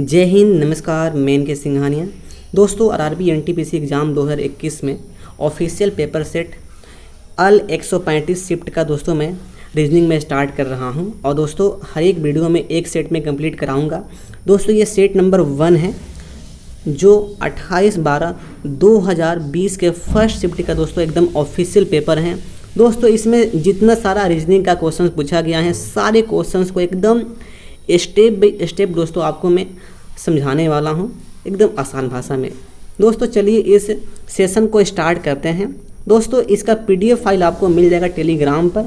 जय हिंद, नमस्कार। मेन के सिंघानिया दोस्तों, आरआरबी एनटीपीसी एग्ज़ाम 2021 में ऑफिशियल पेपर सेट अल 135 शिफ्ट का दोस्तो/, मैं रीजनिंग में स्टार्ट कर रहा हूं और दोस्तों हर एक वीडियो में एक सेट में कंप्लीट कराऊंगा। दोस्तों ये सेट नंबर 1 है जो 28/12/2020 के फर्स्ट शिफ्ट का दोस्तों एकदम ऑफिशियल पेपर है। दोस्तों इसमें जितना सारा रीजनिंग का क्वेश्चन पूछा गया है, सारे क्वेश्चंस को एकदम स्टेप बाय स्टेप दोस्तों आपको मैं समझाने वाला हूं एकदम आसान भाषा में। दोस्तों चलिए इस सेशन को स्टार्ट करते हैं। दोस्तों इसका पीडीएफ फाइल आपको मिल जाएगा टेलीग्राम पर,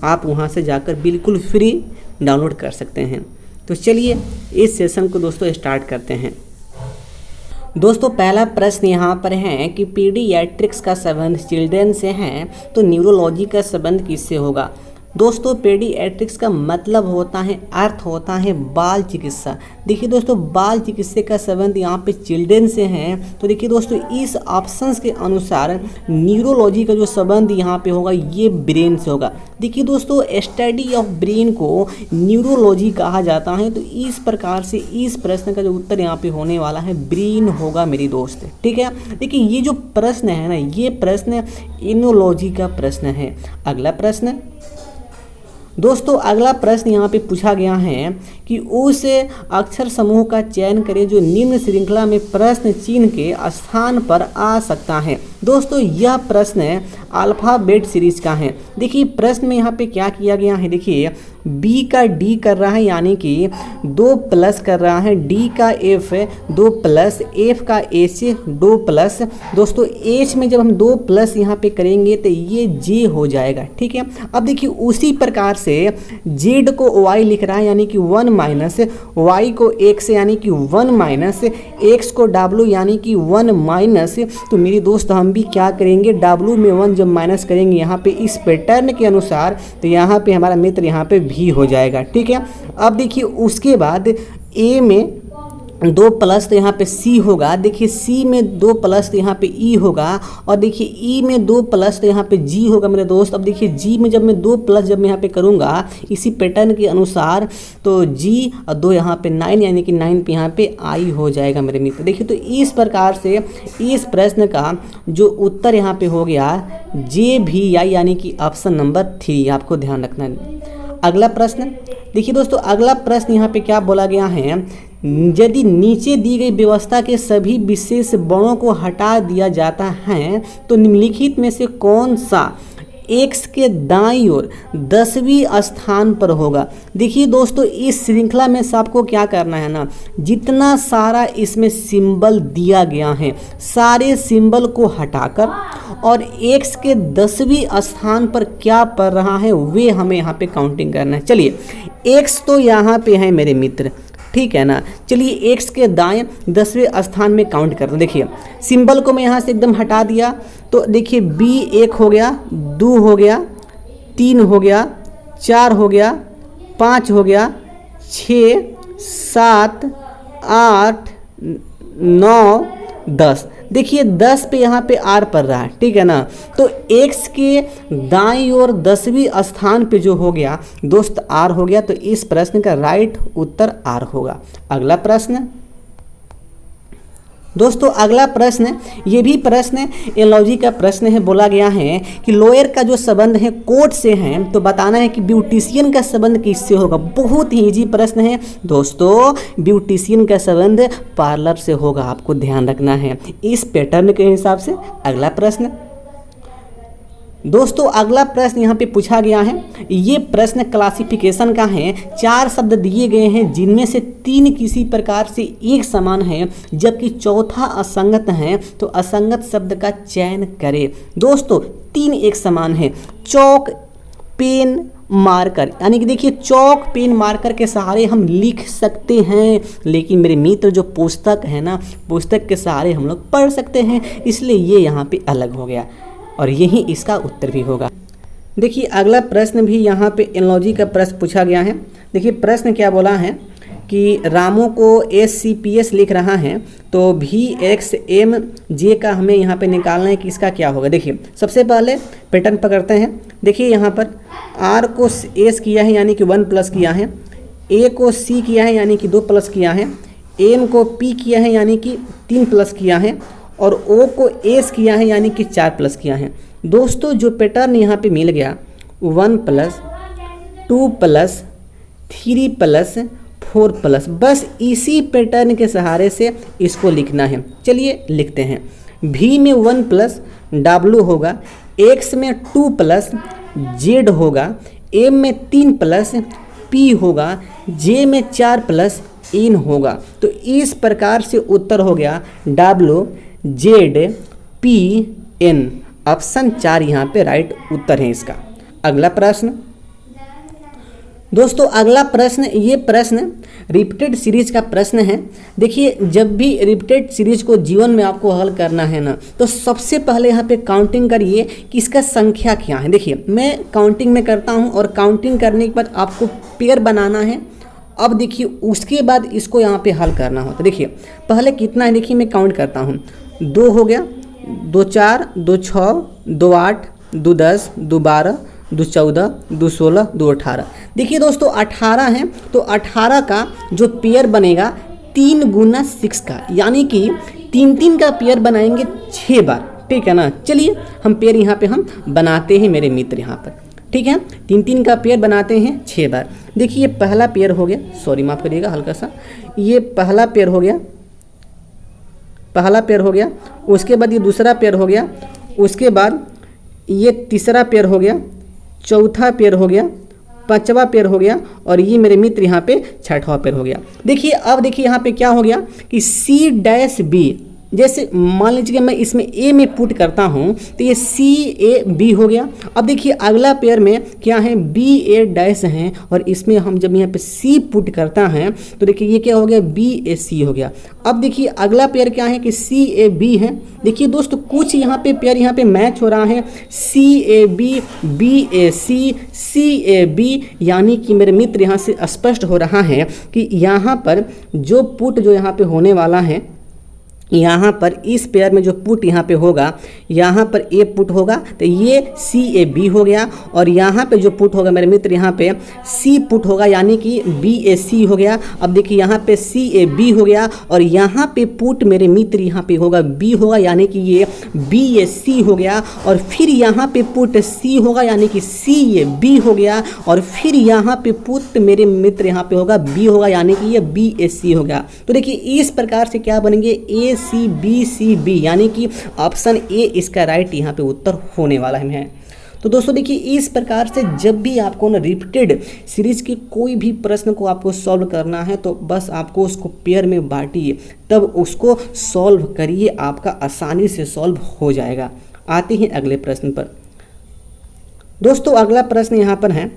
आप वहां से जाकर बिल्कुल फ्री डाउनलोड कर सकते हैं। तो चलिए इस सेशन को दोस्तों स्टार्ट करते हैं। दोस्तों पहला प्रश्न यहाँ पर है कि पीडियाट्रिक्स का संबंध चिल्ड्रेन से है तो न्यूरोलॉजी का संबंध किससे होगा। दोस्तों पीडियाट्रिक्स का मतलब होता है, अर्थ होता है बाल चिकित्सा। देखिए दोस्तों बाल चिकित्सा का संबंध यहाँ पे चिल्ड्रेन से है, तो देखिए दोस्तों इस ऑप्शंस के अनुसार न्यूरोलॉजी का जो संबंध यहाँ पे होगा ये ब्रेन से होगा। देखिए दोस्तों स्टडी ऑफ ब्रेन को न्यूरोलॉजी कहा जाता है, तो इस प्रकार से इस प्रश्न का जो उत्तर यहाँ पे होने वाला है ब्रेन होगा मेरी दोस्त। ठीक है, देखिए ये जो प्रश्न है ना, ये प्रश्न इम्यूनोलॉजी का प्रश्न है। अगला प्रश्न दोस्तों, अगला प्रश्न यहाँ पे पूछा गया है कि उस अक्षर समूह का चयन करें जो निम्न श्रृंखला में प्रश्न चिन्ह के स्थान पर आ सकता है। दोस्तों यह प्रश्न अल्फ़ाबेट सीरीज का है। देखिए प्रश्न में यहाँ पे क्या किया गया है, देखिए बी का डी कर रहा है यानी कि 2 प्लस कर रहा है, डी का एफ 2 प्लस, एफ का एच 2 प्लस। दोस्तों एच में जब हम 2 प्लस यहाँ पे करेंगे तो ये जे हो जाएगा। ठीक है, अब देखिए उसी प्रकार से जेड को वाई लिख रहा है यानी कि 1 माइनस, वाई को एक्स यानी कि 1 माइनस, एक्स को डब्ल्यू यानी कि 1 माइनस। तो मेरी दोस्त हम भी क्या करेंगे, डब्ल्यू में 1 जब माइनस करेंगे यहाँ पे इस पैटर्न के अनुसार, तो यहाँ पे हमारा मित्र यहाँ पे भी हो जाएगा। ठीक है, अब देखिए उसके बाद ए में 2 प्लस तो यहाँ पे सी होगा, देखिए सी में 2 प्लस तो यहाँ पे ई होगा, और देखिए ई में 2 प्लस तो यहाँ पे जी होगा मेरे दोस्त। अब देखिए जी में जब मैं 2 प्लस जब मैं यहाँ पे करूँगा इसी पैटर्न के अनुसार, तो जी और 2 यहाँ पे 9 यानी कि 9 पे यहाँ पे आई हो जाएगा मेरे मित्र। देखिए तो इस प्रकार से इस प्रश्न का जो उत्तर यहाँ पे हो गया जे भी आई यानी कि ऑप्शन नंबर 3, आपको ध्यान रखना है। अगला प्रश्न देखिए दोस्तों, अगला प्रश्न यहाँ पे क्या बोला गया है, यदि नीचे दी गई व्यवस्था के सभी विशेष वर्णों को हटा दिया जाता है तो निम्नलिखित में से कौन सा एक्स के दाईं ओर 10वें स्थान पर होगा। देखिए दोस्तों इस श्रृंखला में सबको क्या करना है ना, जितना सारा इसमें सिंबल दिया गया है सारे सिंबल को हटाकर और एक्स के 10वें स्थान पर क्या पड़ रहा है वे हमें यहाँ पे काउंटिंग करना है। चलिए एक्स तो यहाँ पे है मेरे मित्र, ठीक है ना। चलिए एक्स के दाएं 10वें स्थान में काउंट करते हैं। देखिए सिंबल को मैं यहाँ से एकदम हटा दिया, तो देखिए बी 1 हो गया, 2 हो गया, 3 हो गया, 4 हो गया, 5 हो गया, 6 7 8 9 10। देखिए 10 पे यहाँ पे आर पड़ रहा है, ठीक है ना। तो एक्स के दाईं ओर 10वें स्थान पे जो हो गया दोस्त आर हो गया, तो इस प्रश्न का राइट उत्तर आर होगा। अगला प्रश्न दोस्तों, अगला प्रश्न ये भी प्रश्न एनालॉजी का प्रश्न है। बोला गया है कि लोअर का जो संबंध है कोट से है, तो बताना है कि ब्यूटिशियन का संबंध किससे होगा। बहुत ही इजी प्रश्न है दोस्तों, ब्यूटिशियन का संबंध पार्लर से होगा, आपको ध्यान रखना है इस पैटर्न के हिसाब से। अगला प्रश्न दोस्तों, अगला प्रश्न यहाँ पे पूछा गया है, ये प्रश्न क्लासिफिकेशन का है। 4 शब्द दिए गए हैं जिनमें से 3 किसी प्रकार से एक समान है जबकि चौथा असंगत है, तो असंगत शब्द का चयन करें। दोस्तों 3 एक समान है, चौक पेन मार्कर, यानी कि देखिए चौक पेन मार्कर के सहारे हम लिख सकते हैं, लेकिन मेरे मित्र जो पुस्तक है ना, पुस्तक के सहारे हम लोग पढ़ सकते हैं, इसलिए ये यहाँ पे अलग हो गया और यही इसका उत्तर भी होगा। देखिए अगला प्रश्न भी यहाँ पे एनालॉजी का प्रश्न पूछा गया है। देखिए प्रश्न क्या बोला है कि रामू को SCPS लिख रहा है, तो VXMJ का हमें यहाँ पे निकालना है कि इसका क्या होगा। देखिए सबसे पहले पैटर्न पकड़ते हैं। देखिए यहाँ पर R को S किया है यानी कि 1 प्लस किया है, A को C किया है यानी कि 2 प्लस किया है, एम को पी किया है यानी कि 3 प्लस किया है, और ओ को एस किया है यानी कि 4 प्लस किया है। दोस्तों जो पैटर्न यहाँ पे मिल गया 1 प्लस 2 प्लस 3 प्लस 4 प्लस, बस इसी पैटर्न के सहारे से इसको लिखना है। चलिए लिखते हैं। भी में 1 प्लस डब्लू होगा, एक्स में 2 प्लस जेड होगा, एम में 3 प्लस पी होगा, जे में 4 प्लस इन होगा। तो इस प्रकार से उत्तर हो गया W Z P N. Option 4 यहाँ पे राइट उत्तर है इसका। अगला प्रश्न दोस्तों, अगला प्रश्न, ये प्रश्न रिपीटेड सीरीज का प्रश्न है। देखिए जब भी रिपीटेड सीरीज को जीवन में आपको हल करना है ना, तो सबसे पहले यहाँ पे काउंटिंग करिए कि इसका संख्या क्या है। देखिए मैं काउंटिंग में करता हूँ, और काउंटिंग करने के बाद आपको पेयर बनाना है। अब देखिए उसके बाद इसको यहाँ पे हल करना होता है। देखिए पहले कितना है, देखिए मैं काउंट करता हूँ। 2 हो गया, 2 4, 2 6, 2 8, 2 10, 2 12, 2 14, 2 16, 2 18। देखिए दोस्तों 18 है, तो 18 का जो पेयर बनेगा 3 गुना 6 का, यानी कि 3 का पेयर बनाएंगे 6 बार। ठीक है ना। चलिए हम पेयर यहाँ पे हम बनाते हैं मेरे मित्र यहाँ पर। ठीक है, 3 का पेयर बनाते हैं 6 बार। देखिए ये पहला पेयर हो गया, सॉरी माफ़ करिएगा हल्का सा, ये पहला पेयर हो गया, पहला पेयर हो गया। उसके बाद ये दूसरा पेयर हो गया, उसके बाद ये तीसरा पेयर हो गया, चौथा पेयर हो गया, पांचवा पेयर हो गया, और ये मेरे मित्र यहाँ पे छठवां पेयर हो गया। देखिए अब देखिए यहाँ पे क्या हो गया कि सी डैश बी, जैसे मान लीजिए मैं इसमें ए में पुट करता हूँ तो ये सी ए बी हो गया। अब देखिए अगला पेयर में क्या है, बी ए डैश हैं, और इसमें हम जब यहाँ पे सी पुट करता है तो देखिए ये क्या हो गया, बी ए सी हो गया। अब देखिए अगला पेयर क्या है कि सी ए बी है। देखिए दोस्तों कुछ यहाँ पे पेयर यहाँ पे मैच हो रहा है, C A B, B A C A B, यानी कि मेरे मित्र यहाँ से स्पष्ट हो रहा है कि यहाँ पर जो पुट जो यहाँ पे होने वाला है, यहाँ पर इस पेयर में जो पुट यहाँ पे होगा, यहाँ पर ए पुट होगा तो ये सी ए बी हो गया, और यहाँ पे जो पुट होगा मेरे मित्र यहाँ पे सी पुट होगा, यानी कि बी ए सी हो गया। अब देखिए यहाँ पे सी ए बी हो गया, और यहाँ पे पुट मेरे मित्र यहाँ पे होगा बी होगा, यानी कि ये बी ए सी हो गया, और फिर यहाँ पे पुट सी होगा यानी कि सी ए बी हो गया, और फिर यहाँ पे पुट मेरे मित्र यहाँ पे होगा बी होगा, यानी कि ये बी ए सी हो गया। तो देखिए इस प्रकार से क्या बनेंगे, ए सी बी, यानी कि ऑप्शन ए इसका राइट यहाँ पे उत्तर होने वाला है। तो दोस्तों देखिए इस प्रकार से जब भी आपको ना रिपीटेड सीरीज के कोई भी प्रश्न को आपको सॉल्व करना है तो बस आपको उसको पेयर में बांटिए, तब उसको सॉल्व करिए, आपका आसानी से सॉल्व हो जाएगा। आते हैं अगले प्रश्न पर। दोस्तों अगला प्रश्न यहाँ पर है,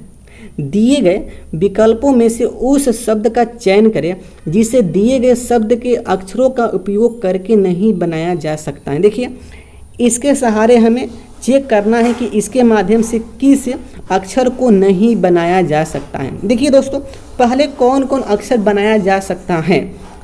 दिए गए विकल्पों में से उस शब्द का चयन करें जिसे दिए गए शब्द के अक्षरों का उपयोग करके नहीं बनाया जा सकता है। देखिए इसके सहारे हमें चेक करना है कि इसके माध्यम से किस अक्षर को नहीं बनाया जा सकता है। देखिए दोस्तों पहले कौन कौन अक्षर बनाया जा सकता है,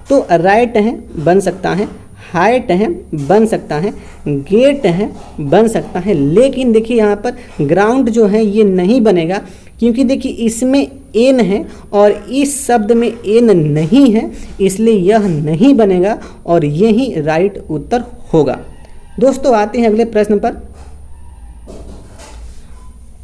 तो राइट है बन सकता है, हाइट है बन सकता है, गेट है बन सकता है, लेकिन देखिए यहाँ पर ग्राउंड जो है ये नहीं बनेगा, क्योंकि देखिए इसमें एन है और इस शब्द में एन नहीं है, इसलिए यह नहीं बनेगा और यही राइट उत्तर होगा। दोस्तों आते हैं अगले प्रश्न पर।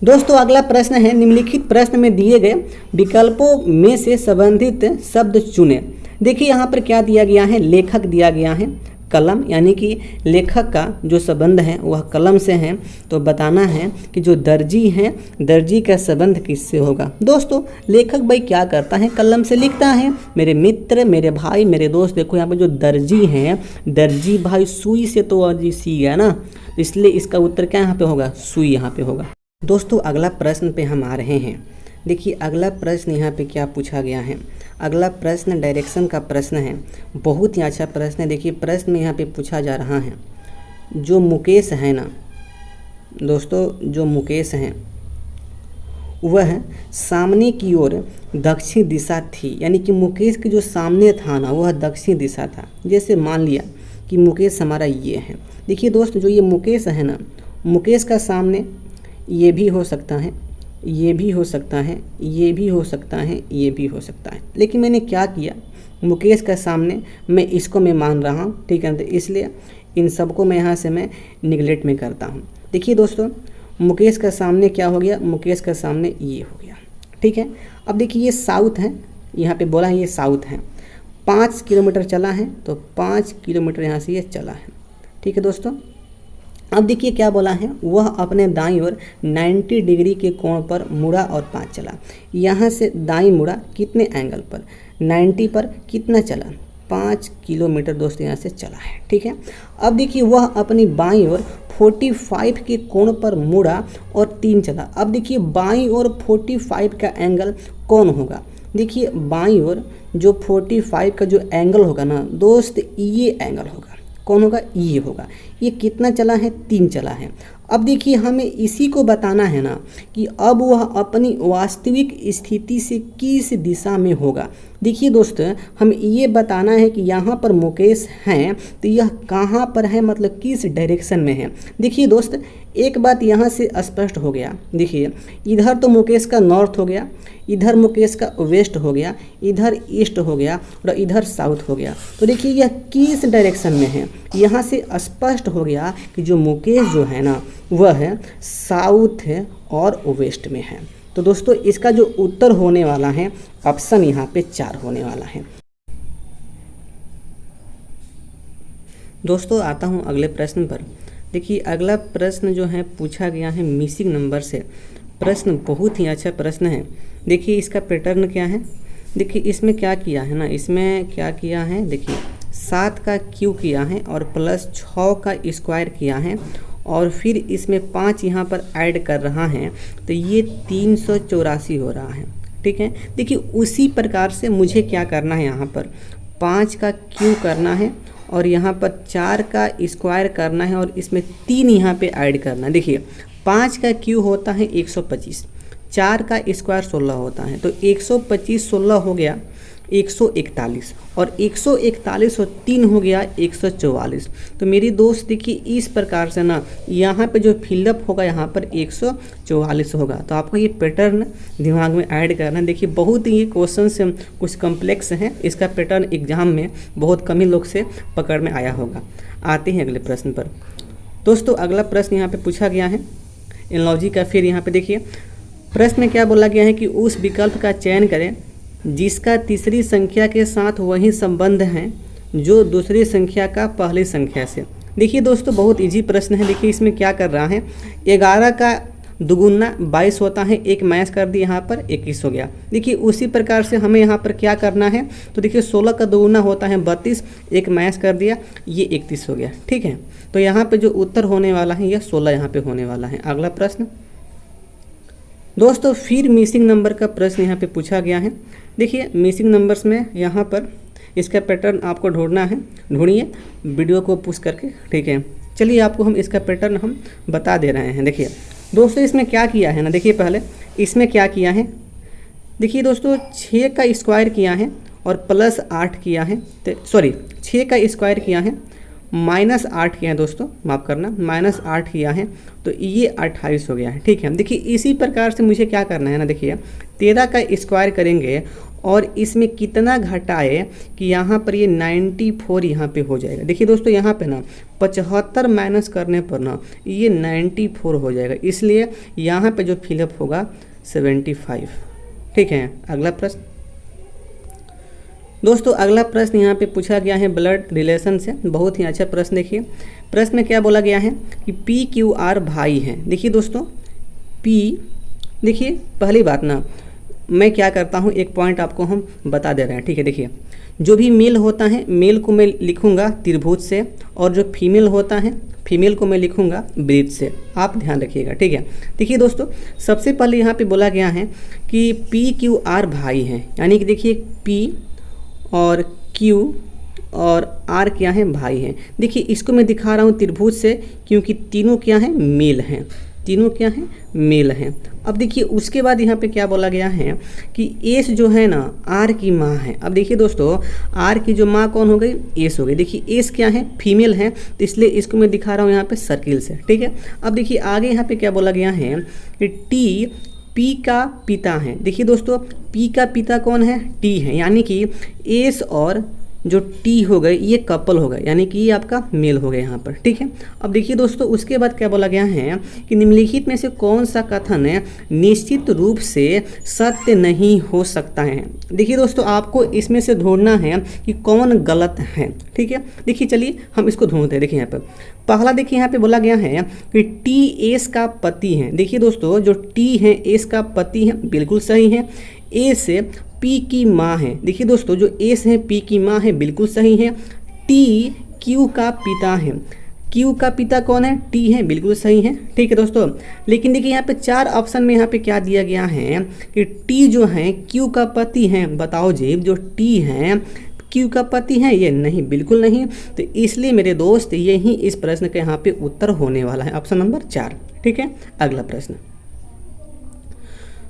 दोस्तों अगला प्रश्न है, निम्नलिखित प्रश्न में दिए गए विकल्पों में से संबंधित शब्द चुनें। देखिए यहाँ पर क्या दिया गया है, लेखक दिया गया है, कलम, यानी कि लेखक का जो संबंध है वह कलम से है, तो बताना है कि जो दर्जी हैं दर्जी का संबंध किससे होगा। दोस्तों लेखक भाई क्या करता है, कलम से लिखता है। मेरे मित्र, मेरे भाई, मेरे दोस्त, देखो यहाँ पर जो दर्जी हैं, दर्जी भाई सुई से तो अजी सी गया ना, इसलिए इसका उत्तर क्या यहाँ पे होगा, सुई यहाँ पे होगा। दोस्तों अगला प्रश्न पे हम आ रहे हैं। देखिए अगला प्रश्न यहाँ पे क्या पूछा गया है, अगला प्रश्न डायरेक्शन का प्रश्न है, बहुत ही अच्छा प्रश्न है। देखिए प्रश्न में यहाँ पे पूछा जा रहा है, जो मुकेश है ना दोस्तों, जो मुकेश हैं वह सामने की ओर दक्षिण दिशा थी, यानी कि मुकेश के जो सामने था ना वह दक्षिण दिशा था। जैसे मान लिया कि मुकेश हमारा ये है। देखिए दोस्त जो ये मुकेश है ना, मुकेश का सामने ये भी हो सकता है, ये भी हो सकता है, ये भी हो सकता है, ये भी हो सकता है, लेकिन मैंने क्या किया, मुकेश का सामने मैं इसको मैं मान रहा हूँ, ठीक है, तो इसलिए इन सबको मैं यहाँ से मैं निगलेक्ट में करता हूँ। देखिए दोस्तों, मुकेश का सामने क्या हो गया, मुकेश का सामने ये हो गया, ठीक है। अब देखिए ये साउथ है, यहाँ पे बोला है ये साउथ है, 5 किलोमीटर चला है, तो 5 किलोमीटर यहाँ से ये चला है, ठीक है दोस्तों। अब देखिए क्या बोला है, वह अपने दाईं ओर 90 डिग्री के कोण पर मुड़ा और 5 चला। यहाँ से दाईं मुड़ा कितने एंगल पर, 90 पर कितना चला, 5 किलोमीटर दोस्तों यहाँ से चला है, ठीक है। अब देखिए वह अपनी बाईं ओर 45 के कोण पर मुड़ा और 3 चला। अब देखिए बाईं ओर 45 का एंगल कौन होगा, देखिए बाईं ओर जो 45 का जो एंगल होगा ना दोस्त, ये एंगल होगा, कौन होगा, ये होगा। ये कितना चला है, 3 चला है। अब देखिए हमें इसी को बताना है ना कि अब वह अपनी वास्तविक स्थिति से किस दिशा में होगा। देखिए दोस्त, हमें ये बताना है कि यहाँ पर मुकेश हैं तो यह कहाँ पर है, मतलब किस डायरेक्शन में है। देखिए दोस्त, एक बात यहाँ से स्पष्ट हो गया। देखिए इधर तो मुकेश का नॉर्थ हो गया, इधर मुकेश का वेस्ट हो गया, इधर ईस्ट हो गया और इधर साउथ हो गया। तो देखिए यह किस डायरेक्शन में है, यहाँ से स्पष्ट हो गया कि जो मुकेश जो है ना वह है साउथ है और वेस्ट में है। तो दोस्तों इसका जो उत्तर होने वाला है ऑप्शन यहाँ पे 4 होने वाला है। दोस्तों आता हूँ अगले प्रश्न पर। देखिए अगला प्रश्न जो है पूछा गया है मिसिंग नंबर से। प्रश्न बहुत ही अच्छा प्रश्न है। देखिए इसका पैटर्न क्या है, देखिए इसमें क्या किया है ना, इसमें क्या किया है, देखिए 7 का क्यू किया है और प्लस 6 का स्क्वायर किया है और फिर इसमें 5 यहाँ पर ऐड कर रहा है, तो ये 384 हो रहा है, ठीक है। देखिए उसी प्रकार से मुझे क्या करना है, यहाँ पर 5 का क्यू करना है और यहाँ पर 4 का स्क्वायर करना है और इसमें 3 यहाँ पे ऐड करना है। देखिए 5 का क्यू होता है 125, 4 का स्क्वायर 16 होता है, तो 125 16 हो गया 141 और 141 और 3 हो गया 144। तो मेरी दोस्त देखिए इस प्रकार से ना यहाँ पे जो फिलअप होगा यहाँ पर 144 होगा। तो आपको ये पैटर्न दिमाग में ऐड करना। देखिए बहुत ही क्वेश्चन से कुछ कॉम्प्लेक्स हैं, इसका पैटर्न एग्जाम में बहुत कम ही लोग से पकड़ में आया होगा। आते हैं अगले प्रश्न पर। दोस्तों अगला प्रश्न यहाँ पे पूछा गया है एनालॉजी का। फिर यहाँ पे देखिए प्रश्न में क्या बोला गया है कि उस विकल्प का चयन करें जिसका तीसरी संख्या के साथ वही संबंध है जो दूसरी संख्या का पहली संख्या से। देखिए दोस्तों बहुत इजी प्रश्न है। देखिए इसमें क्या कर रहा है, 11 का दुगुना 22 होता है, एक मैच कर दिया यहाँ पर 21 हो गया। देखिए उसी प्रकार से हमें यहाँ पर क्या करना है, तो देखिए 16 का दुगुना होता है 32, एक मैच कर दिया, ये 31 हो गया, ठीक है। तो यहाँ पे जो उत्तर होने वाला है यह 16 यहाँ पे होने वाला है। अगला प्रश्न दोस्तों फिर मिसिंग नंबर का प्रश्न यहाँ पे पूछा गया है। देखिए मिसिंग नंबर्स में यहाँ पर इसका पैटर्न आपको ढूंढना है, ढूंढिए वीडियो को पुश करके, ठीक है। चलिए आपको हम इसका पैटर्न हम बता दे रहे हैं। देखिए दोस्तों इसमें क्या किया है ना, देखिए पहले इसमें क्या किया है, देखिए दोस्तों 6 का स्क्वायर किया है और प्लस 8 किया है, सॉरी 6 का स्क्वायर किया है माइनस 8 किया है दोस्तों, माफ़ करना, माइनस 8 किया है, तो ये 28 हो गया है, ठीक है। देखिए इसी प्रकार से मुझे क्या करना है ना, देखिए 13 का स्क्वायर करेंगे और इसमें कितना घटाए कि यहाँ पर ये 94 यहाँ पे हो जाएगा। देखिए दोस्तों यहाँ पे ना 75 माइनस करने पर ना ये 94 हो जाएगा, इसलिए यहाँ पे जो फिलअप होगा 75, ठीक है। अगला प्रश्न दोस्तों अगला प्रश्न यहाँ पे पूछा गया है ब्लड रिलेशन से। बहुत ही अच्छा प्रश्न। देखिए प्रश्न में क्या बोला गया है कि PQR भाई हैं। देखिए दोस्तों P, देखिए पहली बात ना मैं क्या करता हूँ, एक पॉइंट आपको हम बता दे रहे हैं, ठीक है। देखिए जो भी मेल होता है मेल को मैं लिखूँगा त्रिभुज से और जो फीमेल होता है फीमेल को मैं लिखूँगा वृत्त से, आप ध्यान रखिएगा, ठीक है। देखिए दोस्तों सबसे पहले यहाँ पे बोला गया है कि PQR भाई हैं, यानी कि देखिए P और Q और R क्या है, भाई हैं। देखिए इसको मैं दिखा रहा हूँ त्रिभुज से क्योंकि तीनों क्या हैं, मेल हैं, तीनों क्या हैं, मेल हैं। अब देखिए उसके बाद यहाँ पे क्या बोला गया है कि एस जो है ना R की माँ है। अब देखिए दोस्तों R की जो माँ कौन हो गई, एस हो गई। देखिए एस क्या है, फीमेल है, तो इसलिए इसको मैं दिखा रहा हूँ यहाँ पे सर्किल से, ठीक है। अब देखिए आगे यहाँ पे क्या बोला गया है कि T पी का पिता है। देखिए दोस्तों, पी का पिता कौन है? टी है, यानी कि एस और जो टी हो गए ये कपल हो गए, यानी कि ये आपका मेल हो गया यहाँ पर। ठीक है, अब देखिए दोस्तों उसके बाद क्या बोला गया है कि निम्नलिखित में से कौन सा कथन निश्चित रूप से सत्य नहीं हो सकता है। देखिए दोस्तों आपको इसमें से ढूंढना है कि कौन गलत है। ठीक है, देखिए चलिए हम इसको ढूंढते हैं। देखिए यहाँ पर पहला देखिए यहाँ पे बोला गया है कि टी एस का पति है। देखिए दोस्तों जो टी है एस का पति है, बिल्कुल सही है। एस पी की माँ है। देखिए दोस्तों जो एस है पी की माँ है, बिल्कुल सही है। टी क्यू का पिता है। क्यू का पिता कौन है? टी है, बिल्कुल सही है। ठीक है दोस्तों, लेकिन देखिए यहाँ पे 4 ऑप्शन में यहाँ पे क्या दिया गया है कि टी जो है क्यू का पति है। बताओ जी, जो टी है क्यू का पति है? ये नहीं, बिल्कुल नहीं। तो इसलिए मेरे दोस्त यही इस प्रश्न का यहाँ पे उत्तर होने वाला है, ऑप्शन नंबर 4। ठीक है, अगला प्रश्न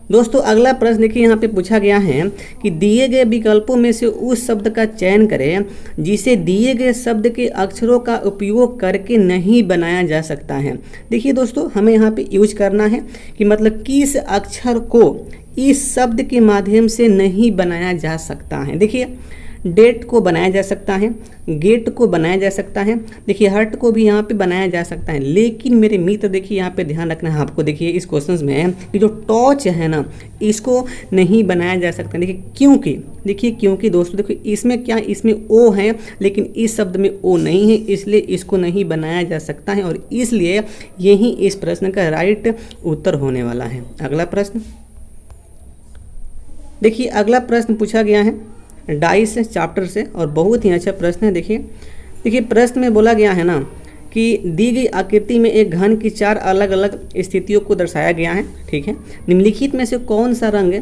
दोस्तों, अगला प्रश्न देखिए यहाँ पे पूछा गया है कि दिए गए विकल्पों में से उस शब्द का चयन करें जिसे दिए गए शब्द के अक्षरों का उपयोग करके नहीं बनाया जा सकता है। देखिए दोस्तों हमें यहाँ पे यूज करना है कि मतलब किस अक्षर को इस शब्द के माध्यम से नहीं बनाया जा सकता है। देखिए डेट को बनाया जा सकता है, गेट को बनाया जा सकता है, देखिए हर्ट को भी यहाँ पे बनाया जा सकता है, लेकिन मेरे मित्र देखिए यहाँ पे ध्यान रखना है आपको। देखिए इस क्वेश्चन में कि जो टॉर्च है ना इसको नहीं बनाया जा सकता। देखिए क्योंकि दोस्तों देखिए इसमें क्या, इसमें ओ है लेकिन इस शब्द में ओ नहीं है, इसलिए इसको नहीं बनाया जा सकता है और इसलिए यही इस प्रश्न का राइट उत्तर होने वाला है। अगला प्रश्न देखिए, अगला प्रश्न पूछा गया है डाइस चैप्टर से और बहुत ही अच्छा प्रश्न है। देखिए प्रश्न में बोला गया है ना कि दी गई आकृति में एक घन की 4 अलग अलग स्थितियों को दर्शाया गया है। ठीक है, निम्नलिखित में से कौन सा रंग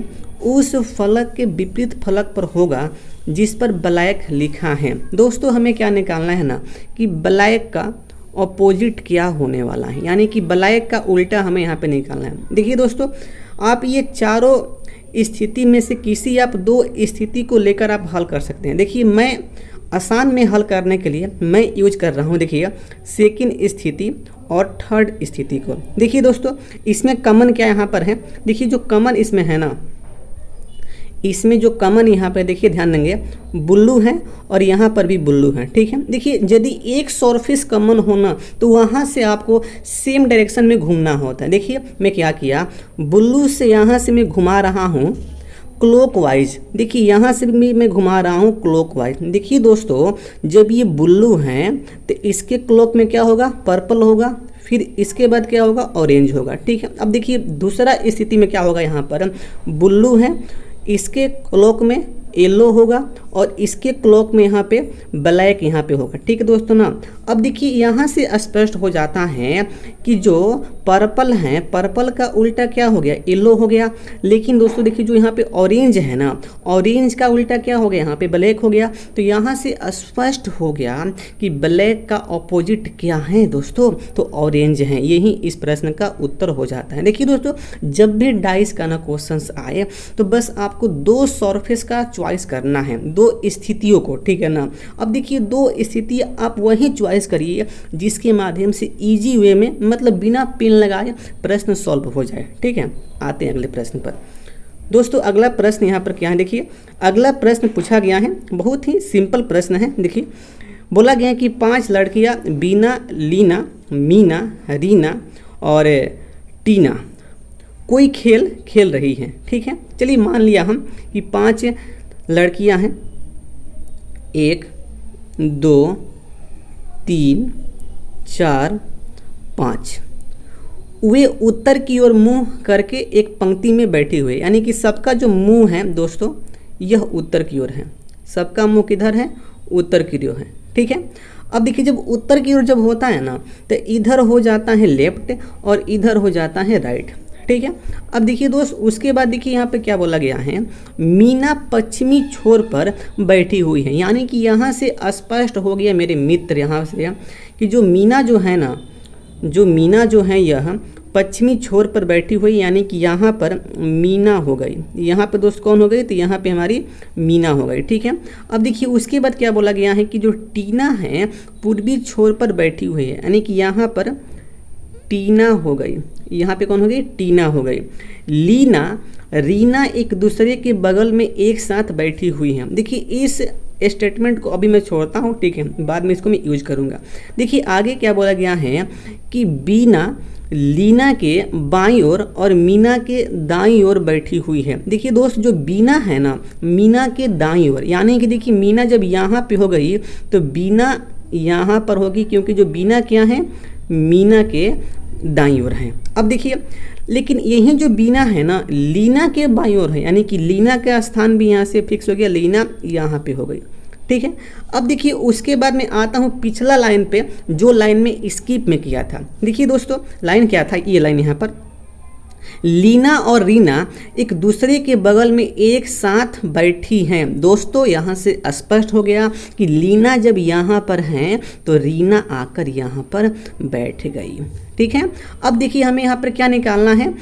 उस फलक के विपरीत फलक पर होगा जिस पर ब्लैक लिखा है। दोस्तों हमें क्या निकालना है ना कि ब्लैक का ऑपोजिट क्या होने वाला है, यानी कि ब्लैक का उल्टा हमें यहाँ पे निकालना है। देखिए दोस्तों आप ये चारों स्थिति में से किसी आप 2 स्थिति को लेकर आप हल कर सकते हैं। देखिए मैं आसान में हल करने के लिए मैं यूज कर रहा हूँ देखिए सेकंड स्थिति और थर्ड स्थिति को। देखिए दोस्तों इसमें कॉमन क्या यहाँ पर है, देखिए जो कॉमन इसमें है ना, इसमें जो कॉमन यहाँ पे देखिए ध्यान देंगे बुल्लू है और यहाँ पर भी बुल्लू है। ठीक है, देखिए यदि एक सरफेस कॉमन होना तो वहाँ से आपको सेम डायरेक्शन में घूमना होता है। देखिए मैं क्या किया, बुल्लू से यहाँ से मैं घुमा रहा हूँ क्लॉकवाइज, देखिए यहाँ से भी मैं घुमा रहा हूँ क्लॉकवाइज। देखिए दोस्तों जब ये बुल्लू हैं तो इसके क्लॉक में क्या होगा, पर्पल होगा, फिर इसके बाद क्या होगा, ऑरेंज होगा। ठीक है, अब देखिए दूसरा स्थिति में क्या होगा, यहाँ पर बुल्लू है, इसके क्लॉक में येलो होगा और इसके क्लॉक में यहाँ पे ब्लैक यहाँ पे होगा। ठीक है दोस्तों ना, अब देखिए यहाँ से स्पष्ट हो जाता है कि जो पर्पल है, पर्पल का उल्टा क्या हो गया, येलो हो गया। लेकिन दोस्तों देखिए जो यहाँ पे ऑरेंज है ना, ऑरेंज का उल्टा क्या हो गया, यहाँ पे ब्लैक हो गया। तो यहाँ से स्पष्ट हो गया कि ब्लैक का ऑपोजिट क्या है दोस्तों, तो ऑरेंज है। यही इस प्रश्न का उत्तर हो जाता है। देखिए दोस्तों जब भी डाइस का ना क्वेश्चन आए तो बस आपको 2 सरफेस का चॉइस करना है, 2 स्थितियों को। ठीक है ना, अब देखिए 2 स्थिति आप वही चॉइस करिए जिसके माध्यम से इजी वे में मतलब बिना पेन लगाए प्रश्न सॉल्व हो जाए। ठीक है, आते हैं अगले प्रश्न पर। दोस्तों अगला प्रश्न यहाँ पर क्या है, देखिए अगला प्रश्न पूछा गया है, बहुत ही सिंपल प्रश्न है। देखिए बोला गया है कि 5 लड़कियाँ बीना, लीना, मीना, रीना और टीना कोई खेल खेल रही हैं। ठीक है, चलिए मान लिया हम कि 5 लड़कियां हैं, 1 2 3 4 5, वे उत्तर की ओर मुंह करके एक पंक्ति में बैठी हुई, यानी कि सबका जो मुंह है दोस्तों यह उत्तर की ओर है, सबका मुंह किधर है, उत्तर की ओर है। ठीक है, अब देखिए जब उत्तर की ओर जब होता है ना तो इधर हो जाता है लेफ्ट और इधर हो जाता है राइट। ठीक है, अब देखिए दोस्त उसके बाद देखिए यहाँ पे क्या बोला गया है, मीना पश्चिमी छोर पर बैठी हुई है, यानी कि यहाँ से स्पष्ट हो गया मेरे मित्र यहाँ से कि जो मीना जो है ना, जो मीना जो है यह पश्चिमी छोर पर बैठी हुई, यानी कि यहाँ पर मीना हो गई। यहाँ पे दोस्त कौन हो गई, तो यहाँ पे हमारी मीना हो गई। ठीक है, अब देखिए उसके बाद क्या बोला गया है कि जो टीना है पूर्वी छोर पर बैठी हुई है, यानी कि यहाँ पर टीना हो गई, यहाँ पे कौन हो गई, टीना हो गई। लीना, रीना एक दूसरे के बगल में एक साथ बैठी हुई हैं। देखिए इस स्टेटमेंट को अभी मैं छोड़ता हूँ, ठीक है, बाद में इसको मैं यूज करूँगा। देखिए आगे क्या बोला गया है कि बीना लीना के बाईं ओर और मीना के दाईं ओर बैठी हुई है। देखिए दोस्त, जो बीना है ना, मीना के दाईं ओर, यानी कि देखिए मीना जब यहाँ पे हो गई तो बीना यहाँ पर होगी, क्योंकि जो बीना क्या है, मीना के दाईं ओर है। अब देखिए, लेकिन यही जो बीना है ना, लीना के बाईं ओर है, यानी कि लीना का स्थान भी यहाँ से फिक्स हो गया, लीना यहाँ पे हो गई, ठीक है। अब देखिए उसके बाद में आता हूँ पिछला लाइन पे, जो लाइन में स्किप में किया था। देखिए दोस्तों लाइन क्या था, ये लाइन यहाँ पर, लीना और रीना एक दूसरे के बगल में एक साथ बैठी हैं। दोस्तों यहाँ से स्पष्ट हो गया कि लीना जब यहाँ पर हैं तो रीना आकर यहाँ पर बैठ गई, ठीक है। अब देखिए हमें यहाँ पर क्या निकालना है,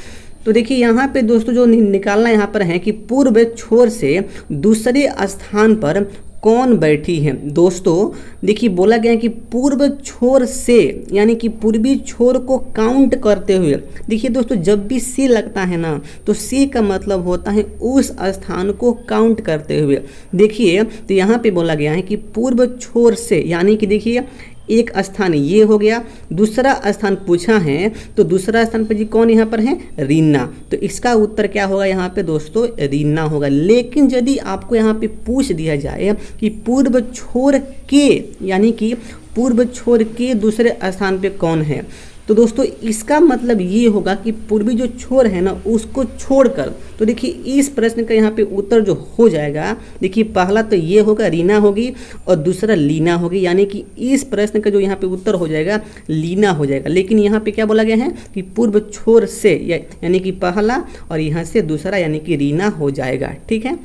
तो देखिए यहाँ पे दोस्तों जो निकालना यहाँ पर है कि पूर्व छोर से दूसरे स्थान पर कौन बैठी है। दोस्तों देखिए बोला गया है कि पूर्व छोर से, यानी कि पूर्वी छोर को काउंट करते हुए। देखिए दोस्तों जब भी सी लगता है ना, तो सी का मतलब होता है उस स्थान को काउंट करते हुए। देखिए तो यहाँ पे बोला गया है कि पूर्व छोर से, यानी कि देखिए एक स्थान ये हो गया, दूसरा स्थान पूछा है तो दूसरा स्थान पर जी कौन यहाँ पर है, रीना, तो इसका उत्तर क्या होगा यहाँ पे दोस्तों, रीना होगा। लेकिन यदि आपको यहाँ पे पूछ दिया जाए कि पूर्व छोर के, यानी कि पूर्व छोर के दूसरे स्थान पे कौन है, तो दोस्तों इसका मतलब ये होगा कि पूर्वी जो छोर है ना उसको छोड़कर। तो देखिए इस प्रश्न का यहाँ पे उत्तर जो हो जाएगा, देखिए पहला तो ये होगा, रीना होगी, और दूसरा लीना होगी, यानी कि इस प्रश्न का जो यहाँ पे उत्तर हो जाएगा लीना हो जाएगा। लेकिन यहाँ पे क्या बोला गया है कि पूर्व छोर से, यानी कि पहला, और यहाँ से दूसरा, यानी कि रीना हो जाएगा, ठीक है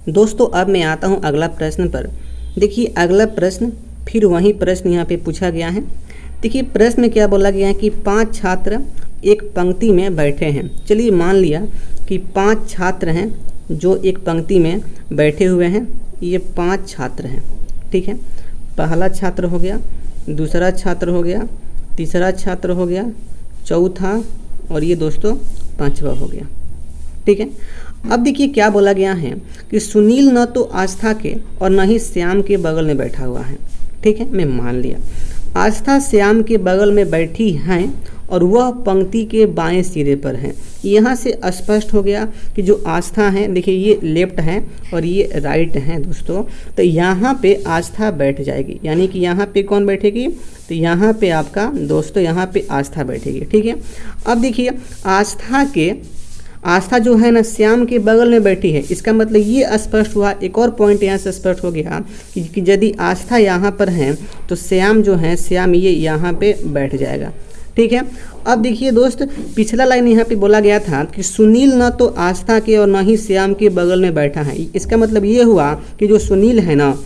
दोस्तों। अब मैं आता हूँ अगला प्रश्न पर। देखिए अगला प्रश्न फिर वही प्रश्न यहाँ पे पूछा गया है। देखिए प्रश्न में क्या बोला गया है कि 5 छात्र एक पंक्ति में बैठे हैं। चलिए मान लिया कि 5 छात्र हैं जो एक पंक्ति में बैठे हुए हैं। ये 5 छात्र हैं, ठीक है। पहला छात्र हो गया, दूसरा छात्र हो गया, तीसरा छात्र हो गया, चौथा, और ये दोस्तों 5वां हो गया, ठीक है। अब देखिए क्या बोला गया है कि सुनील न तो आस्था के और न ही श्याम के बगल में बैठा हुआ है, ठीक है। मैं मान लिया आस्था श्याम के बगल में बैठी हैं और वह पंक्ति के बाएं सिरे पर है। यहाँ से स्पष्ट हो गया कि जो आस्था है, देखिए ये लेफ्ट है और ये राइट है दोस्तों, तो यहाँ पे आस्था बैठ जाएगी, यानी कि यहाँ पे कौन बैठेगी, तो यहाँ पे आपका दोस्तों यहाँ पे आस्था बैठेगी, ठीक है। अब देखिए आस्था जो है ना श्याम के बगल में बैठी है, इसका मतलब ये स्पष्ट हुआ। एक और पॉइंट यहाँ से स्पष्ट हो गया कि यदि आस्था यहाँ पर है तो श्याम जो है, श्याम ये यहाँ पे बैठ जाएगा, ठीक है। अब देखिए दोस्त पिछला लाइन यहाँ पे बोला गया था कि सुनील न तो आस्था के और न ही श्याम के बगल में बैठा है। इसका मतलब ये हुआ कि जो सुनील है ना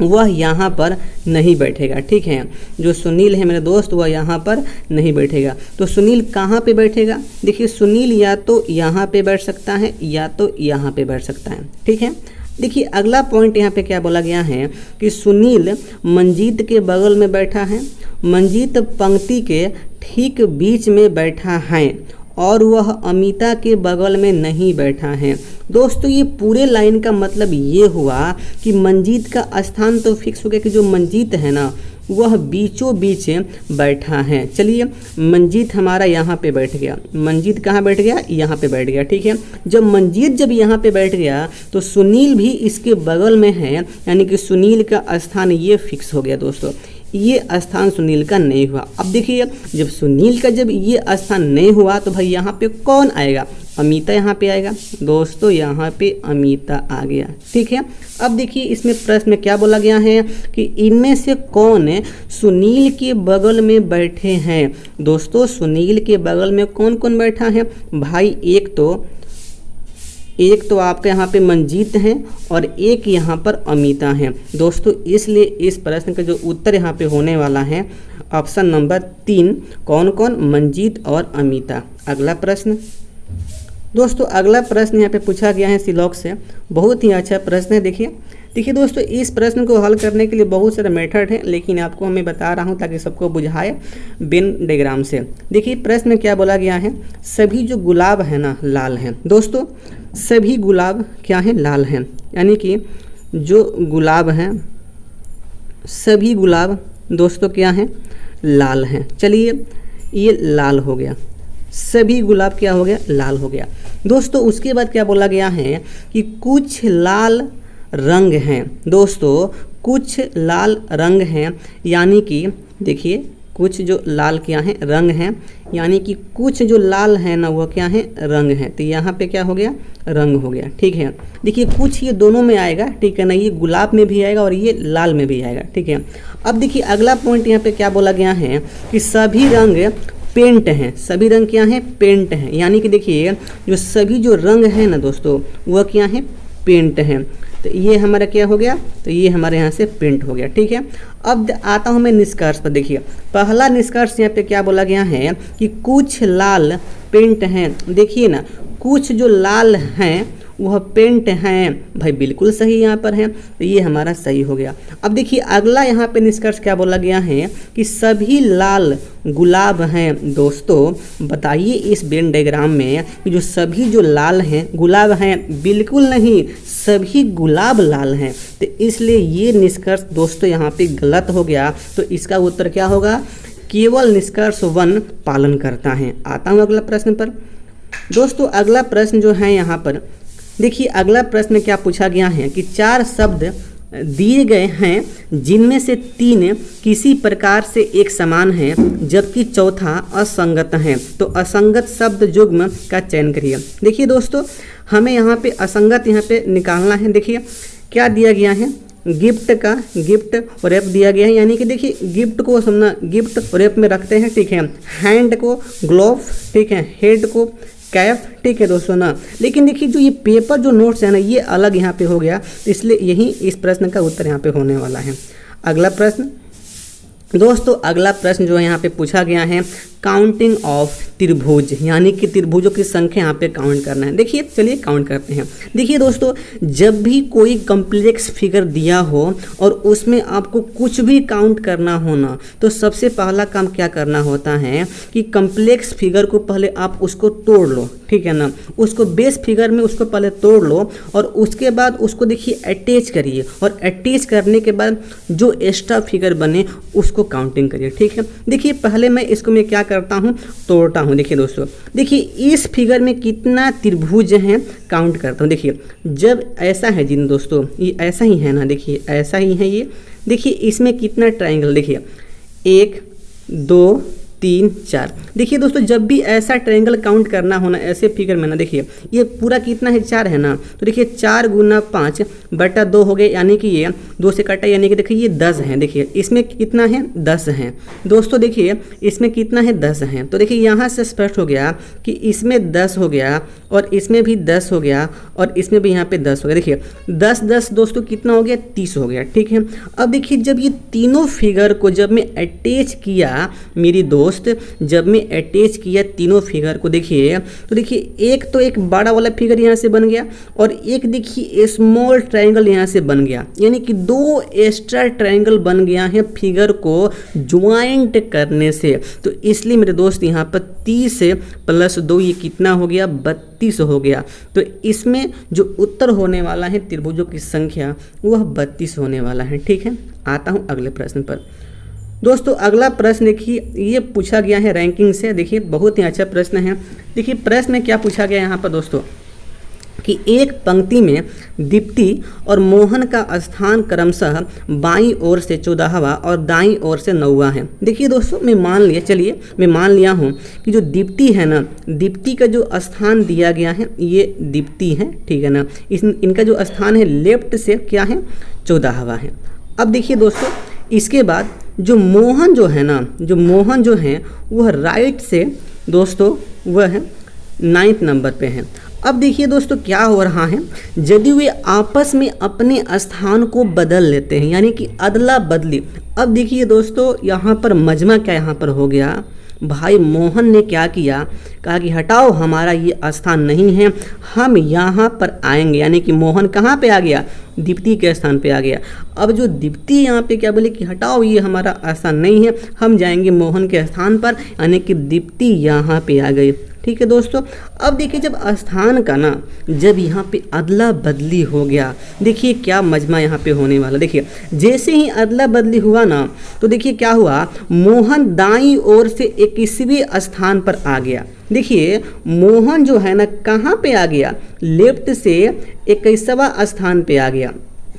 वह यहाँ पर नहीं बैठेगा, ठीक है। जो सुनील है मेरे दोस्त वह यहाँ पर नहीं बैठेगा। तो सुनील कहाँ पे बैठेगा, देखिए सुनील या तो यहाँ पे बैठ सकता है या तो यहाँ पे बैठ सकता है, ठीक है। देखिए अगला पॉइंट यहाँ पे क्या बोला गया है कि सुनील मंजीत के बगल में बैठा है, मंजीत पंक्ति के ठीक बीच में बैठा है और वह अमिता के बगल में नहीं बैठा है। दोस्तों ये पूरे लाइन का मतलब ये हुआ कि मंजीत का स्थान तो फिक्स हो गया कि जो मंजीत है ना वह बीचों बीच बैठा है। चलिए मंजीत हमारा यहाँ पे बैठ गया, मंजीत कहाँ बैठ गया, यहाँ पे बैठ गया, ठीक है। जब मंजीत जब यहाँ पे बैठ गया तो सुनील भी इसके बगल में है, यानी कि सुनील का स्थान ये फिक्स हो गया दोस्तों। ये स्थान सुनील का नहीं हुआ। अब देखिए जब सुनील का जब ये स्थान नहीं हुआ तो भाई यहाँ पे कौन आएगा, अमिता यहाँ पे आएगा दोस्तों, यहाँ पे अमिता आ गया, ठीक है। अब देखिए इसमें प्रश्न में क्या बोला गया है कि इनमें से कौन सुनील के बगल में बैठे हैं। दोस्तों सुनील के बगल में कौन कौन बैठा है भाई, एक तो आपके यहाँ पे मंजीत हैं और एक यहाँ पर अमिता हैं दोस्तों। इसलिए इस प्रश्न का जो उत्तर यहाँ पे होने वाला है ऑप्शन नंबर 3, कौन कौन, मंजीत और अमिता। अगला प्रश्न दोस्तों, अगला प्रश्न यहाँ पे पूछा गया है सिलॉक से, बहुत ही अच्छा प्रश्न है। देखिए देखिए दोस्तों, इस प्रश्न को हल करने के लिए बहुत सारे मेथड हैं, लेकिन आपको मैं बता रहा हूँ ताकि सबको बुझाए वेन डायग्राम से। देखिए प्रश्न में क्या बोला गया है, सभी जो गुलाब है ना लाल हैं। दोस्तों सभी गुलाब क्या हैं, लाल हैं, यानी कि जो गुलाब हैं सभी गुलाब दोस्तों क्या हैं, लाल हैं। चलिए ये लाल हो गया, सभी गुलाब क्या हो गया, लाल हो गया। दोस्तों उसके बाद क्या बोला गया है कि कुछ लाल रंग हैं। दोस्तों कुछ लाल रंग हैं, यानी कि देखिए कुछ जो लाल क्या हैं, रंग हैं, यानी कि कुछ जो लाल है ना वो क्या है, रंग है। तो यहाँ पे क्या हो गया, रंग हो गया। ठीक है, देखिए कुछ ये दोनों में आएगा, ठीक है ना, ये गुलाब में भी आएगा और ये लाल में भी आएगा। ठीक है, अब देखिए अगला पॉइंट यहाँ पे क्या बोला गया है कि सभी रंग पेंट हैं। सभी रंग क्या हैं, पेंट हैं, यानी कि देखिए जो सभी जो रंग हैं ना दोस्तों वह क्या है, पेंट हैं। तो ये हमारा क्या हो गया, तो ये हमारे यहाँ से पेंट हो गया। ठीक है, अब आता हूँ मैं निष्कर्ष पर। देखिए पहला निष्कर्ष यहाँ पे क्या बोला गया है कि कुछ लाल पेंट हैं। देखिए ना, कुछ जो लाल हैं वह पेंट हैं, भाई बिल्कुल सही यहाँ पर है, तो ये हमारा सही हो गया। अब देखिए अगला यहाँ पे निष्कर्ष क्या बोला गया है कि सभी लाल गुलाब हैं। दोस्तों बताइए इस वेन डायग्राम में कि जो सभी जो लाल हैं गुलाब हैं, बिल्कुल नहीं, सभी गुलाब लाल हैं। तो इसलिए ये निष्कर्ष दोस्तों यहाँ पे गलत हो गया। तो इसका उत्तर क्या होगा, केवल निष्कर्ष 1 पालन करता है। आता हूँ अगला प्रश्न पर। दोस्तों अगला प्रश्न जो है यहाँ पर देखिए, अगला प्रश्न क्या पूछा गया है कि 4 शब्द दिए गए हैं जिनमें से 3 किसी प्रकार से एक समान है जबकि चौथा असंगत है। तो असंगत शब्द युग्म का चयन करिए। देखिए दोस्तों हमें यहाँ पे असंगत यहाँ पे निकालना है। देखिए क्या दिया गया है, गिफ्ट का गिफ्ट रैप दिया गया है, यानी कि देखिए गिफ्ट को समझना गिफ्ट रैप में रखते हैं। ठीक है, हैंड को ग्लोव, ठीक है, हेड को कैप, ठीक है दोस्तों ना। लेकिन देखिए जो ये पेपर जो नोट्स है ना ये अलग यहाँ पे हो गया, इसलिए यही इस प्रश्न का उत्तर यहाँ पे होने वाला है। अगला प्रश्न दोस्तों, अगला प्रश्न जो है यहाँ पे पूछा गया है काउंटिंग ऑफ त्रिभुज, यानी कि त्रिभुजों की संख्या यहाँ पे काउंट करना है। देखिए चलिए काउंट करते हैं। देखिए दोस्तों जब भी कोई कॉम्प्लेक्स फिगर दिया हो और उसमें आपको कुछ भी काउंट करना हो ना, तो सबसे पहला काम क्या करना होता है कि कॉम्प्लेक्स फिगर को पहले आप उसको तोड़ लो। ठीक है ना, उसको बेस फिगर में उसको पहले तोड़ लो और उसके बाद उसको देखिए अटैच करिए, और अटैच करने के बाद जो एक्स्ट्रा फिगर बने उसको काउंटिंग करिए। ठीक है, देखिए पहले मैं इसको मैं क्या करता हूँ, तोड़ता हूँ। देखिए दोस्तों, देखिए इस फिगर में कितना त्रिभुज हैं काउंट करता हूँ। देखिए जब ऐसा है जिन दोस्तों, ये ऐसा ही है ना, देखिए ऐसा ही है ये। देखिए इसमें कितना ट्रायंगल, देखिए 1 2 3 4। देखिए दोस्तों जब भी ऐसा ट्रायंगल काउंट करना हो ना ऐसे फिगर में ना, देखिए ये पूरा कितना है, 4 है ना, तो देखिए 4 × 5 बटा 2 हो गए, यानी कि ये 2 से कटा, यानी कि देखिए ये 10 है। देखिए इसमें कितना है, 10 हैं दोस्तों। देखिए इसमें कितना है, 10 हैं। तो देखिए यहाँ से स्पष्ट हो गया कि इसमें 10 हो गया और इसमें भी 10 हो गया और इसमें भी यहाँ पे 10 हो गया। देखिए 10 10 दोस्तों कितना हो गया, 30 हो गया। ठीक है, अब देखिए जब ये तीनों फिगर को जब मैं अटैच किया मेरी दोस्त, जब मैं अटैच किया तीनों फिगर को, देखिए तो देखिए एक तो एक बड़ा वाला फिगर यहाँ से बन गया और एक देखिए स्मॉल ट्रायंगल यहाँ से बन गया, यानी कि 2 एक्स्ट्रा ट्रायंगल बन गया है फिगर को ज्वाइंट करने से। तो इसलिए मेरे दोस्त यहाँ पर 30 + 2 ये कितना हो गया, 32 हो गया। तो इसमें जो उत्तर होने वाला है त्रिभुजों की संख्या वह 32 होने वाला है। ठीक है, आता हूँ अगले प्रश्न पर। दोस्तों अगला प्रश्न देखिए ये पूछा गया है रैंकिंग से। देखिए बहुत ही अच्छा प्रश्न है। देखिए प्रश्न में क्या पूछा गया यहाँ पर दोस्तों कि एक पंक्ति में दीप्ति और मोहन का स्थान क्रमशः बाईं ओर से 14वां और दाईं ओर से 9वां है। देखिए दोस्तों मैं मान लिया हूँ कि जो दीप्ति है ना, दीप्ति का जो स्थान दिया गया है ये दीप्ति है। ठीक है ना, इनका जो स्थान है लेफ्ट से क्या है, 14वां है। अब देखिए दोस्तों इसके बाद जो मोहन जो है ना, जो मोहन जो है वह राइट से दोस्तों वह है 9th नंबर पे है। अब देखिए दोस्तों क्या हो रहा है, यदि वे आपस में अपने स्थान को बदल लेते हैं, यानी कि अदला बदली। अब देखिए दोस्तों यहाँ पर मजमा क्या यहाँ पर हो गया, भाई मोहन ने क्या किया, कहा कि हटाओ हमारा ये स्थान नहीं है, हम यहाँ पर आएंगे। यानी कि मोहन कहाँ पे आ गया, दीप्ति के स्थान पे आ गया। अब जो दीप्ति यहाँ पे क्या बोले कि हटाओ ये हमारा स्थान नहीं है, हम जाएंगे मोहन के स्थान पर, यानी कि दीप्ति यहाँ पे आ गई। ठीक है दोस्तों, अब देखिए जब स्थान का ना जब यहाँ पे अदला बदली हो गया, देखिए क्या मजमा यहाँ पे होने वाला। देखिए जैसे ही अदला बदली हुआ ना, तो देखिए क्या हुआ, मोहन दाईं ओर से 21वें स्थान पर आ गया। देखिए मोहन जो है ना कहाँ पे आ गया, लेफ्ट से 21वां स्थान पे आ गया।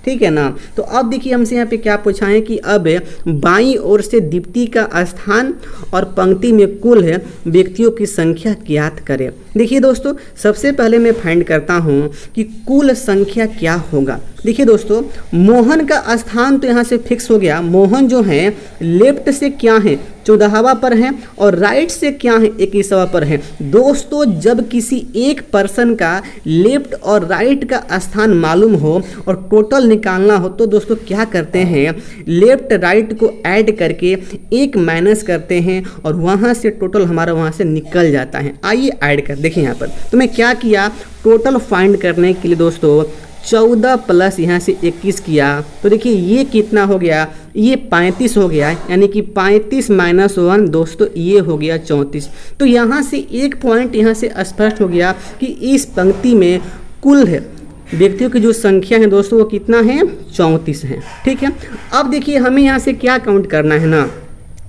ठीक है ना। तो अब देखिए हमसे यहाँ पे क्या पूछा है कि अब बाईं ओर से दीप्ति का स्थान और पंक्ति में कुल है व्यक्तियों की संख्या ज्ञात करें। देखिए दोस्तों सबसे पहले मैं फाइंड करता हूँ कि कुल संख्या क्या होगा। देखिए दोस्तों मोहन का स्थान तो यहाँ से फिक्स हो गया, मोहन जो है लेफ्ट से क्या है 14वां पर है और राइट से क्या है 21वां पर है। दोस्तों जब किसी एक पर्सन का लेफ्ट और राइट का स्थान मालूम हो और टोटल निकालना हो तो दोस्तों क्या करते हैं, लेफ्ट राइट को ऐड करके एक माइनस करते हैं और वहाँ से टोटल हमारा वहाँ से निकल जाता है। आइए ऐड कर देखिए यहाँ पर। तो मैं क्या किया, टोटल फाइंड करने के लिए दोस्तों 14 प्लस यहाँ से 21 किया, तो देखिए ये कितना हो गया, ये 35 हो गया। यानी कि 35 माइनस 1 दोस्तों ये हो गया 34। तो यहाँ से एक पॉइंट यहाँ से स्पष्ट हो गया कि इस पंक्ति में कुल है व्यक्तियों की जो संख्या है दोस्तों वो कितना है, 34 है। ठीक है, अब देखिए हमें यहाँ से क्या काउंट करना है ना,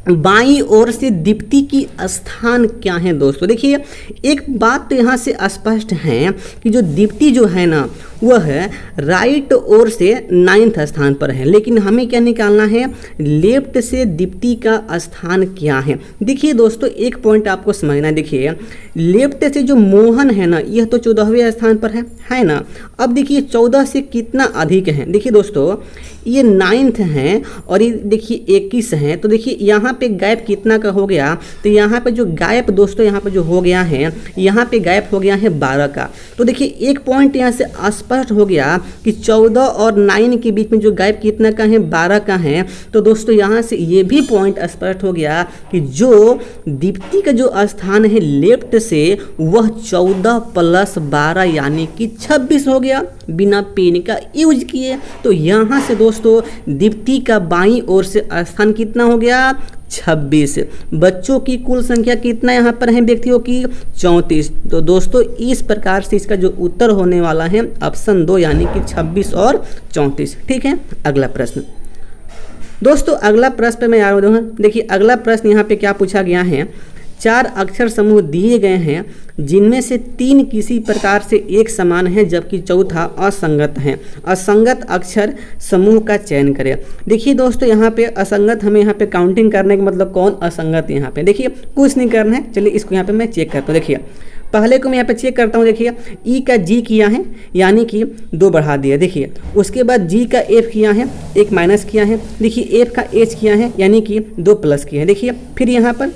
बाईं ओर से दीप्ति की स्थान क्या है दोस्तों। देखिए एक बात तो यहाँ से स्पष्ट है कि जो दीप्ति जो है ना वह है राइट ओर से 9th स्थान पर है, लेकिन हमें क्या निकालना है, लेफ्ट से दीप्ति का स्थान क्या है। देखिए दोस्तों एक पॉइंट आपको समझना है। देखिए लेफ्ट से जो मोहन है ना यह तो 14वें स्थान पर है ना। अब देखिए 14 से कितना अधिक है, देखिए दोस्तों ये 9th हैं और ये देखिए 21 हैं। तो देखिए यहाँ पे गैप कितना का हो गया, तो यहाँ पे जो गैप दोस्तों यहाँ पे जो हो गया है, यहाँ पे गैप हो गया है 12 का। तो देखिए एक पॉइंट यहाँ से स्पष्ट हो गया कि 14 और 9 के बीच में जो गैप कितना का है, 12 का है। तो दोस्तों यहाँ से ये भी पॉइंट स्पष्ट हो गया कि जो दीप्ति का जो स्थान है लेफ्ट से वह 14 प्लस 12 यानी कि 26 हो गया बिना पेन का यूज किए। तो यहाँ से दोस्तों दीप्ति का बाईं ओर से स्थान कितना हो गया, 26। बच्चों की कुल संख्या कितना यहाँ पर है व्यक्तियों की, 34। तो दोस्तों इस प्रकार से इसका जो उत्तर होने वाला है ऑप्शन 2 यानी कि 26 और 34। ठीक है, अगला प्रश्न दोस्तों, अगला प्रश्न पे मैं आ रहा हूँ। देखिए अगला प्रश्न यहाँ पे क्या पूछा गया है, 4 अक्षर समूह दिए गए हैं जिनमें से 3 किसी प्रकार से एक समान है जबकि चौथा असंगत है। असंगत अक्षर समूह का चयन करें। देखिए दोस्तों यहाँ पे असंगत, हमें यहाँ पे काउंटिंग करने का मतलब कौन असंगत, यहाँ पे देखिए कुछ नहीं करना है। चलिए इसको यहाँ पे मैं चेक करता हूँ। देखिए पहले को मैं यहाँ पे चेक करता हूँ। देखिए ई का जी किया है यानी कि 2 बढ़ा दिया। देखिए उसके बाद जी का एफ किया है, 1 माइनस किया है। देखिए एफ का एच किया है यानी कि 2 प्लस किया है। देखिए फिर यहाँ पर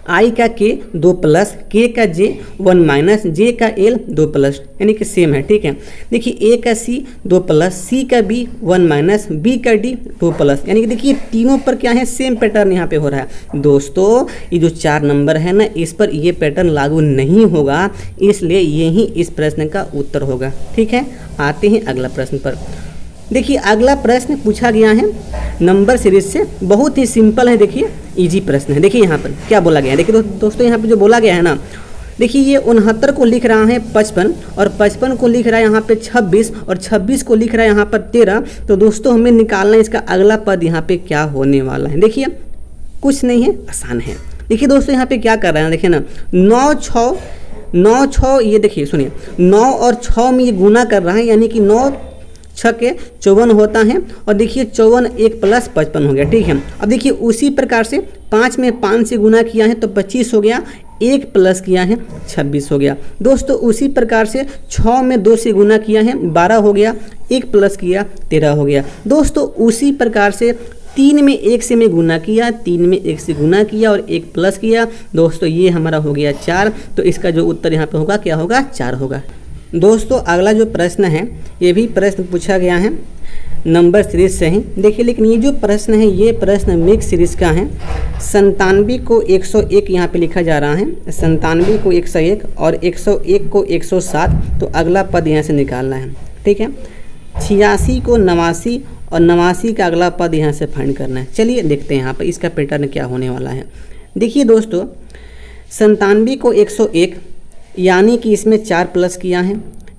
आई का के 2 प्लस, के का जे 1 माइनस, जे का एल 2 प्लस यानी कि सेम है। ठीक है, देखिए ए का सी 2 प्लस, सी का बी 1 माइनस, बी का डी 2 प्लस यानी कि देखिए तीनों पर क्या है, सेम पैटर्न यहाँ पे हो रहा है। दोस्तों ये जो 4 नंबर है ना इस पर ये पैटर्न लागू नहीं होगा, इसलिए यही इस प्रश्न का उत्तर होगा। ठीक है, आते हैं अगला प्रश्न पर। देखिए अगला प्रश्न पूछा गया है नंबर सीरीज से, बहुत ही सिंपल है। देखिए इजी प्रश्न है। देखिए यहाँ पर क्या बोला गया है, देखिए दोस्तों यहाँ पे जो बोला गया है ना, देखिए ये 69 को लिख रहा है 55 और 55 को लिख रहा है यहाँ पे 26 और 26 को लिख रहा है यहाँ पर 13। तो दोस्तों हमें निकालना है इसका अगला पद यहाँ पे क्या होने वाला है। देखिए कुछ नहीं है, आसान है। देखिए दोस्तों यहाँ पे क्या कर रहे हैं, देखिए ना 9 6 ये देखिए सुनिए 9 और 6 में ये गुना कर रहा है यानी कि 9 6 के 54 होता है और देखिए 54 1 प्लस 55 हो गया। ठीक है, अब देखिए उसी प्रकार से 5 में 5 से गुना किया है तो 25 हो गया, 1 प्लस किया है 26 हो गया। दोस्तों उसी प्रकार से 6 में 2 से गुना किया है 12 हो गया, 1 प्लस किया 13 हो गया। दोस्तों उसी प्रकार से 3 में 1 से मैं गुना किया, 3 में 1 से गुना किया और 1 प्लस किया। दोस्तों ये हमारा हो गया 4। तो इसका जो उत्तर यहाँ पे होगा क्या होगा, 4 होगा। दोस्तों अगला जो प्रश्न है ये भी प्रश्न पूछा गया है नंबर सीरीज से ही। देखिए लेकिन ये जो प्रश्न है ये प्रश्न मिक्स सीरीज का है। 97 को 101 यहाँ पे लिखा जा रहा है, 97 को 101 और 101 को 107, तो अगला पद यहाँ से निकालना है। ठीक है, 86 को 89 और 89 का अगला पद यहाँ से फाइंड करना है। चलिए देखते हैं यहाँ पर इसका पैटर्न क्या होने वाला है। देखिए दोस्तों 97 को 101 यानी कि इसमें 4 प्लस किया है,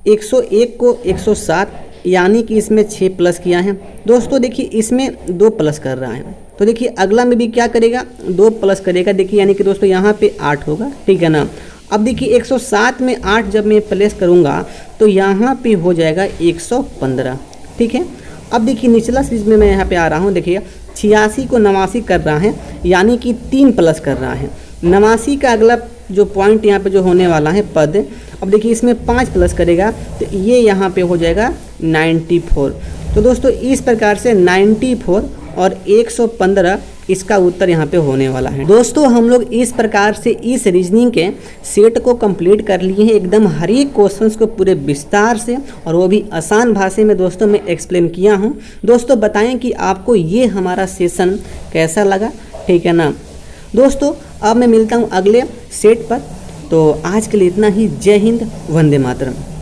101 को 107 यानी कि इसमें 6 प्लस किया है। दोस्तों देखिए इसमें 2 प्लस कर रहा है, तो देखिए अगला में भी क्या करेगा 2 प्लस करेगा। देखिए यानी कि दोस्तों यहाँ पे 8 होगा, ठीक है ना। अब देखिए 107 में 8 जब मैं प्लेस करूँगा तो यहाँ पे हो जाएगा 115, ठीक है। अब देखिए निचला सीरीज में मैं यहाँ पे आ रहा हूँ। देखिए 86 को 89 कर रहा है यानी कि 3 प्लस कर रहा है। 89 का अगला जो पॉइंट यहाँ पे जो होने वाला है पद, अब देखिए इसमें 5 प्लस करेगा तो ये यहाँ पे हो जाएगा 94। तो दोस्तों इस प्रकार से 94 और 115 इसका उत्तर यहाँ पे होने वाला है। दोस्तों हम लोग इस प्रकार से इस रीजनिंग के सेट को कंप्लीट कर लिए हैं एकदम हर एक क्वेश्चंस को पूरे विस्तार से, और वो भी आसान भाषा में दोस्तों मैं एक्सप्लेन किया हूँ। दोस्तों बताएं कि आपको ये हमारा सेशन कैसा लगा, ठीक है ना। दोस्तों अब मैं मिलता हूँ अगले सेट पर, तो आज के लिए इतना ही। जय हिंद, वंदे मातरम।